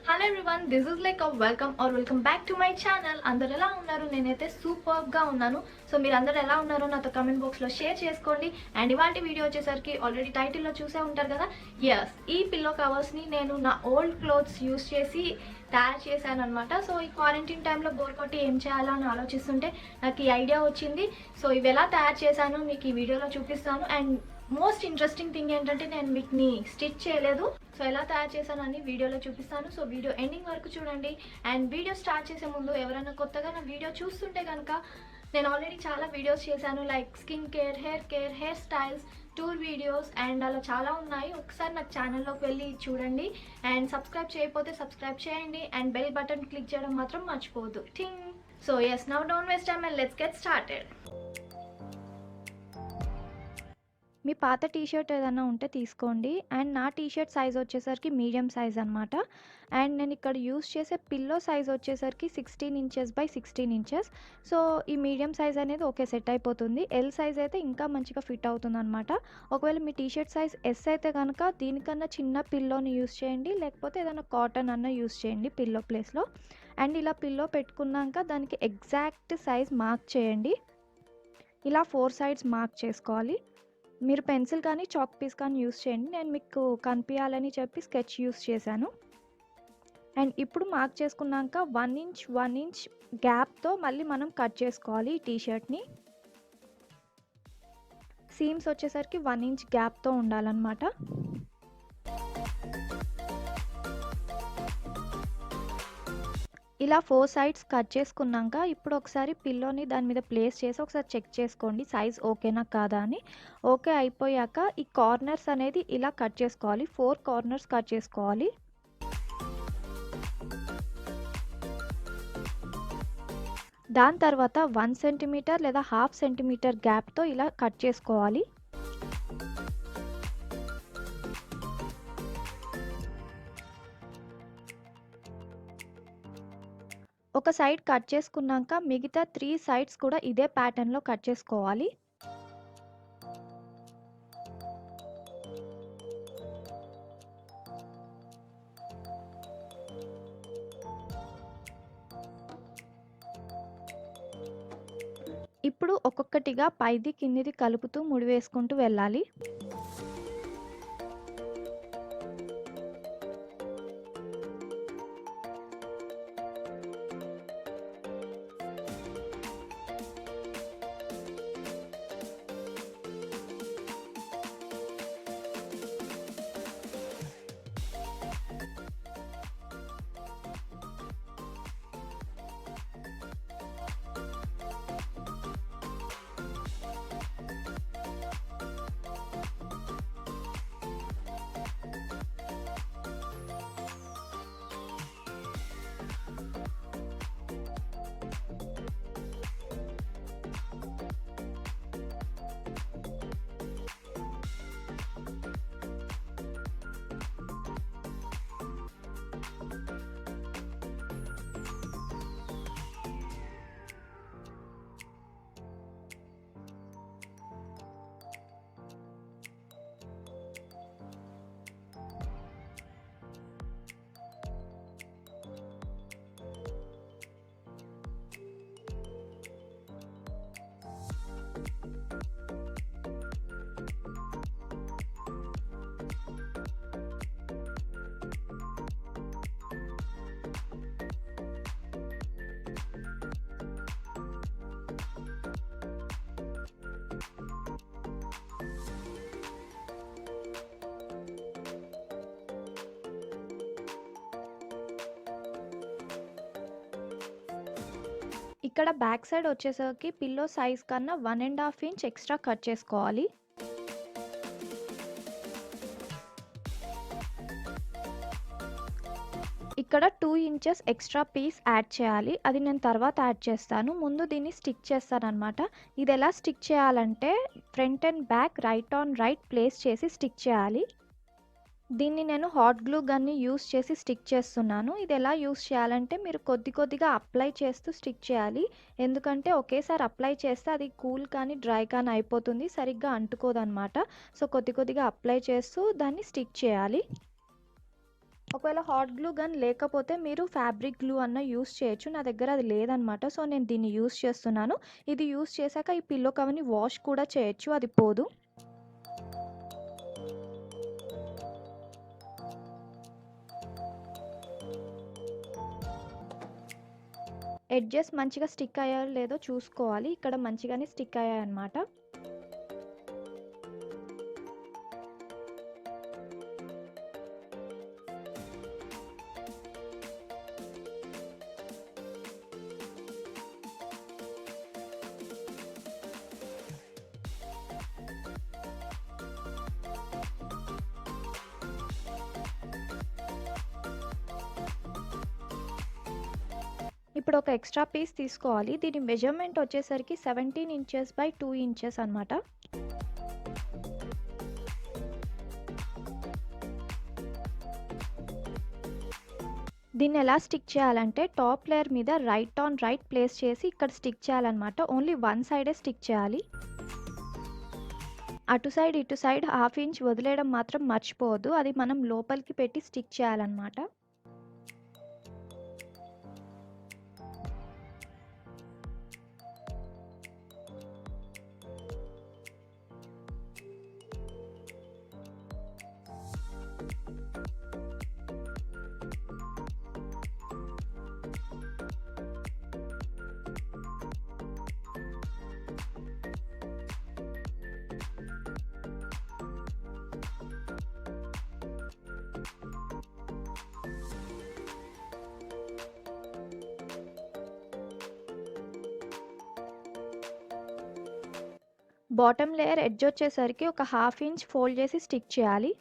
Hello everyone, this is like welcome back to my channel. అందరు ఎలా ఉన్నారు? నేనైతే సూపర్గా ఉన్నాను. సో మీరు అందరు ఎలా ఉన్నారో నాతో కమెంట్ బాక్స్లో షేర్ చేసుకోండి. అండ్ ఇవాళ వీడియో వచ్చేసరికి ఆల్రెడీ టైటిల్లో చూసే ఉంటారు కదా. ఈ పిల్లో కవర్స్ని నేను నా ఓల్డ్ క్లోత్స్ యూస్ చేసి తయారు చేశాను అనమాట. సో ఈ క్వారంటైన్ టైంలో బోర్ కొట్టి ఏం చేయాలో అని ఆలోచిస్తుంటే నాకు ఈ ఐడియా వచ్చింది. సో ఇవి ఎలా తయారు చేశాను మీకు ఈ వీడియోలో చూపిస్తాను. అండ్ మోస్ట్ ఇంట్రెస్టింగ్ థింగ్ ఏంటంటే నేను వీటిని స్టిచ్ చేయలేదు. సో ఎలా తయారు చేశానని వీడియోలో చూపిస్తాను. సో వీడియో ఎండింగ్ వరకు చూడండి. అండ్ వీడియో స్టార్ట్ చేసే ముందు ఎవరైనా కొత్తగా నా వీడియో చూస్తుంటే కనుక నేను ఆల్రెడీ చాలా వీడియోస్ చేశాను. Like skin care, hair styles, tour videos and అలా చాలా ఉన్నాయి. ఒకసారి నాకు ఛానల్లోకి వెళ్ళి చూడండి. అండ్ సబ్స్క్రైబ్ చేయకపోతే సబ్స్క్రైబ్ చేయండి. అండ్ బెల్ బటన్ క్లిక్ చేయడం మాత్రం మర్చిపోవద్దు. Thing. So now don't waste time and let's get started. మీ పాత టీషర్ట్ ఏదైనా ఉంటే తీసుకోండి. అండ్ నా టీషర్ట్ సైజ్ వచ్చేసరికి మీడియం సైజ్ అనమాట. అండ్ నేను ఇక్కడ యూస్ చేసే పిల్లో సైజ్ వచ్చేసరికి 16 ఇంచెస్ బై 16 ఇంచెస్. సో ఈ మీడియం సైజ్ అనేది ఓకే సెట్ అయిపోతుంది. ఎల్ సైజ్ అయితే ఇంకా మంచిగా ఫిట్ అవుతుంది అనమాట. ఒకవేళ మీ టీషర్ట్ సైజ్ ఎస్ అయితే కనుక దీనికన్నా చిన్న పిల్లోని యూస్ చేయండి, లేకపోతే ఏదైనా కాటన్ అన్న యూస్ చేయండి పిల్లో ప్లేస్లో. అండ్ ఇలా పిల్లో పెట్టుకున్నాక దానికి ఎగ్జాక్ట్ సైజ్ మార్క్ చేయండి. ఇలా 4 సైడ్స్ మార్క్ చేసుకోవాలి. మీరు పెన్సిల్ కానీ చాక్ పీస్ కానీ యూస్ చేయండి. నేను మీకు కనిపించాలని చెప్పి స్కెచ్ యూస్ చేశాను. అండ్ ఇప్పుడు మార్క్ చేసుకున్నాక 1 ఇంచ్ గ్యాప్తో మళ్ళీ మనం కట్ చేసుకోవాలి ఈ టీషర్ట్ని. సీమ్స్ వచ్చేసరికి 1 ఇంచ్ గ్యాప్తో ఉండాలన్నమాట. ఇలా 4 సైడ్స్ కట్ చేసుకున్నాక ఇప్పుడు ఒకసారి పిల్లోని దాని మీద ప్లేస్ చేసి ఒకసారి చెక్ చేసుకోండి సైజ్ ఓకేనా కాదా అని. ఓకే అయిపోయాక ఈ కార్నర్స్ అనేది ఇలా కట్ చేసుకోవాలి. 4 కార్నర్స్ కట్ చేసుకోవాలి. దాని తర్వాత 1 సెంటీమీటర్ లేదా 1/2 సెంటీమీటర్ గ్యాప్తో ఇలా కట్ చేసుకోవాలి. ఒక సైడ్ కట్ చేసుకున్నాక మిగతా 3 సైడ్స్ కూడా ఇదే ప్యాటర్న్లో కట్ చేసుకోవాలి. ఇప్పుడు ఒక్కొక్కటిగా పైది కిందిది కలుపుతూ ముడి వేసుకుంటూ వెళ్ళాలి. ఇక్కడ బ్యాక్ సైడ్ వచ్చేసరికి పిల్లో సైజ్ కన్నా 1.5 ఇంచ్ ఎక్స్ట్రా కట్ చేసుకోవాలి. ఇక్కడ 2 ఇంచెస్ ఎక్స్ట్రా పీస్ యాడ్ చేయాలి. అది నేను తర్వాత యాడ్ చేస్తాను. ముందు దీన్ని స్టిక్ చేస్తాను అనమాట. ఇది ఎలా స్టిక్ చేయాలంటే front and back right on right place చేసి స్టిక్ చేయాలి. దీన్ని నేను హాట్ గ్లూ గన్ని యూస్ చేసి స్టిక్ చేస్తున్నాను. ఇది ఎలా యూస్ చేయాలంటే మీరు కొద్దిగా అప్లై చేస్తూ స్టిక్ చేయాలి. ఎందుకంటే ఒకేసారి అప్లై చేస్తే అది కూల్ కానీ డ్రై కానీ అయిపోతుంది, సరిగ్గా అంటుకోదన్నమాట. సో కొద్దిగా అప్లై చేస్తూ దాన్ని స్టిక్ చేయాలి. ఒకవేళ హాట్ గ్లూ గన్ లేకపోతే మీరు ఫ్యాబ్రిక్ గ్లూ అన్న యూస్ చేయొచ్చు. నా దగ్గర అది లేదనమాట. సో నేను దీన్ని యూస్ చేస్తున్నాను. ఇది యూస్ చేశాక ఈ పిల్లో కవర్ని వాష్ కూడా చేయొచ్చు, అది పోదు. ఎడ్జెస్ మంచిగా స్టిక్ అయ్యాయో లేదో చూసుకోవాలి. ఇక్కడ మంచిగానే స్టిక్ అయ్యాయన్నమాట. ఇప్పుడు ఒక ఎక్స్ట్రా పీస్ తీసుకోవాలి. దీని మెజర్మెంట్ వచ్చేసరికి 17 ఇంచెస్ బై 2 ఇంచెస్ అనమాట. దీన్ని ఎలా స్టిక్ చేయాలంటే టాప్ లేయర్ మీద రైట్ ఆన్ రైట్ ప్లేస్ చేసి ఇక్కడ స్టిక్ చేయాలన్నమాట. ఓన్లీ వన్ సైడే స్టిక్ చేయాలి. అటు సైడ్ ఇటు సైడ్ హాఫ్ ఇంచ్ వదిలేయడం మాత్రం మర్చిపోవద్దు. అది మనం లోపలికి పెట్టి స్టిక్ చేయాలన్నమాట. బాటమ్ లేయర్ ఎడ్జ్ వచ్చేసరికి ఒక హాఫ్ ఇంచ్ ఫోల్డ్ చేసి స్టిక్ చేయాలి.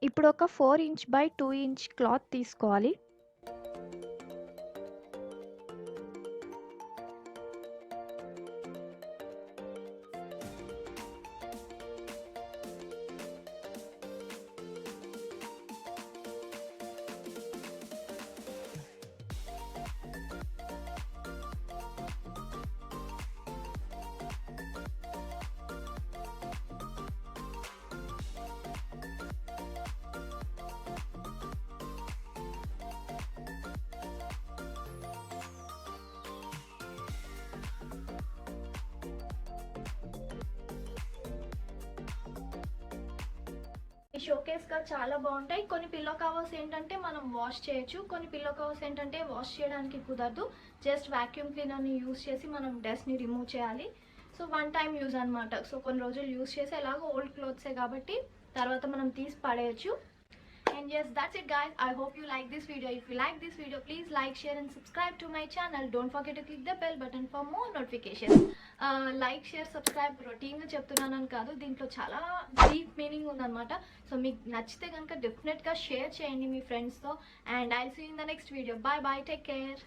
ఇప్పుడు ఒక 4 ఇంచ్ బై 2 ఇంచ్ క్లాత్ తీసుకోవాలి. ఈ షోకేస్గా చాలా బాగుంటాయి. కొన్ని పిల్లో కవర్స్ ఏంటంటే మనం వాష్ చేయొచ్చు, కొన్ని పిల్లో కవర్స్ ఏంటంటే వాష్ చేయడానికి కుదరదు. జస్ట్ వాక్యూమ్ క్లీనర్ని యూస్ చేసి మనం డస్ట్ని రిమూవ్ చేయాలి. సో 1 టైం యూజ్ అనమాట. సో కొన్ని రోజులు యూస్ చేసి ఎలాగో ఓల్డ్ క్లోత్సే కాబట్టి తర్వాత మనం తీసి పడేయచ్చు. And yes, that's it guys. I hope you like this video. If you like this video, please like, share and subscribe to my channel. Don't forget to click the bell button for more notifications. Like, share, subscribe routine గా చెప్తున్నానని కాదు, దీంట్లో చాలా deep meaning ఉందన్నమాట. So మీకు నచ్చితే కనుక డెఫినెట్గా షేర్ చేయండి మీ ఫ్రెండ్స్తో. And I'll see in the next video. Bye bye, take care.